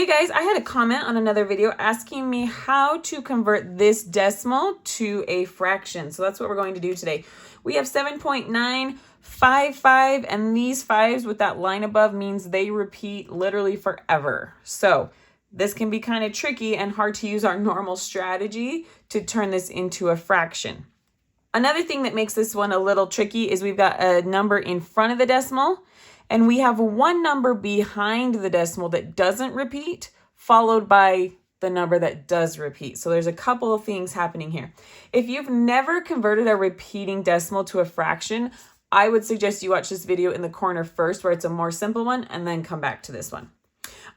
Hey guys, I had a comment on another video asking me how to convert this decimal to a fraction. So that's what we're going to do today. We have 7.955, and these fives with that line above means they repeat literally forever. So this can be kind of tricky and hard to use our normal strategy to turn this into a fraction. Another thing that makes this one a little tricky is we've got a number in front of the decimal, and we have one number behind the decimal that doesn't repeat, followed by the number that does repeat. So there's a couple of things happening here. If you've never converted a repeating decimal to a fraction, I would suggest you watch this video in the corner first, where it's a more simple one, and then come back to this one.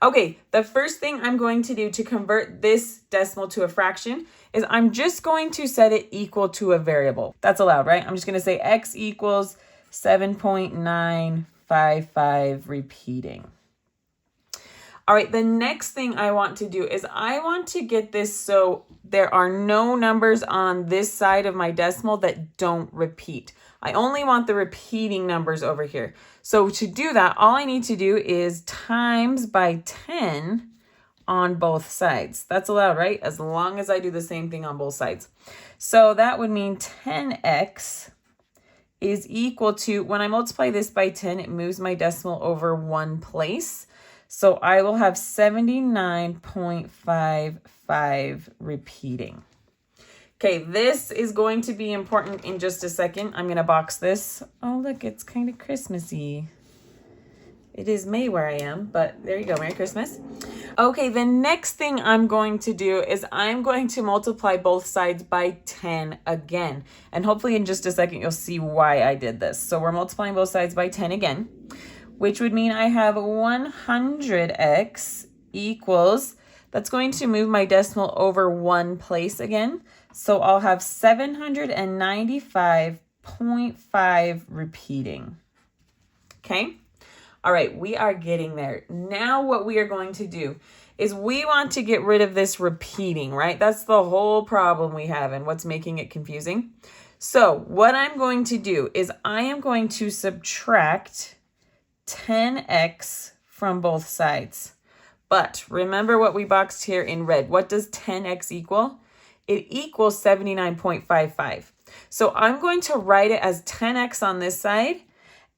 Okay, the first thing I'm going to do to convert this decimal to a fraction is I'm just going to set it equal to a variable. That's allowed, right? I'm just going to say x equals 7.955 repeating. All right, the next thing I want to do is I want to get this so there are no numbers on this side of my decimal that don't repeat. I only want the repeating numbers over here. So to do that, all I need to do is times by 10 on both sides. That's allowed, right? As long as I do the same thing on both sides. So that would mean 10x is equal to, when I multiply this by 10, it moves my decimal over one place. So I will have 79.55 repeating. Okay, this is going to be important in just a second. I'm going to box this. Oh, look, it's kind of Christmassy. It is May where I am, but there you go. Merry Christmas. Okay, the next thing I'm going to do is I'm going to multiply both sides by 10 again. And hopefully in just a second, you'll see why I did this. So we're multiplying both sides by 10 again, which would mean I have 100x equals, that's going to move my decimal over one place again. So I'll have 795.5 repeating. Okay. All right, we are getting there. Now what we are going to do is we want to get rid of this repeating, right? That's the whole problem we have and what's making it confusing. So what I'm going to do is I am going to subtract 10x from both sides. But remember what we boxed here in red. What does 10x equal? It equals 79.55. So I'm going to write it as 10x on this side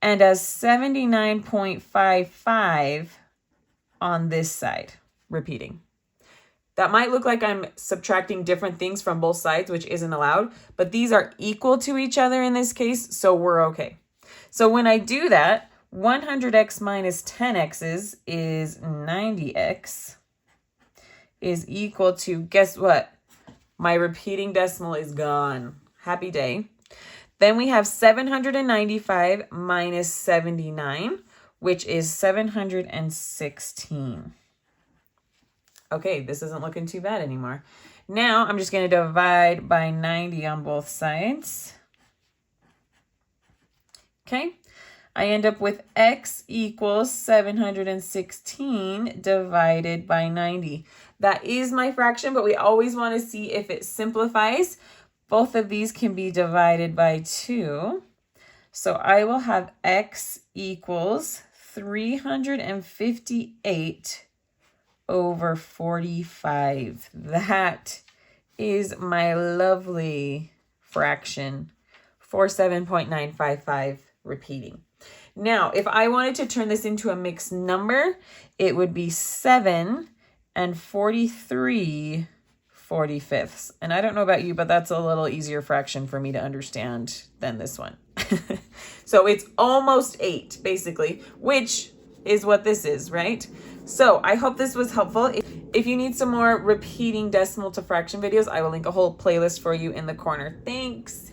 and as 79.55 on this side, repeating. That might look like I'm subtracting different things from both sides, which isn't allowed, but these are equal to each other in this case, so we're okay. So when I do that, 100x minus 10x's is 90x is equal to, guess what? My repeating decimal is gone. Happy day. Then we have 795 minus 79, which is 716. Okay, this isn't looking too bad anymore. Now I'm just going to divide by 90 on both sides. Okay, I end up with x equals 716 divided by 90. That is my fraction, but we always want to see if it simplifies. Both of these can be divided by 2. So I will have x equals 358 over 45. That is my lovely fraction for 7.955 repeating. Now, if I wanted to turn this into a mixed number, it would be 7 and 43 45ths. And I don't know about you, but that's a little easier fraction for me to understand than this one. So it's almost 8, basically, which is what this is, right? So I hope this was helpful. If you need some more repeating decimal to fraction videos, I will link a whole playlist for you in the corner. Thanks.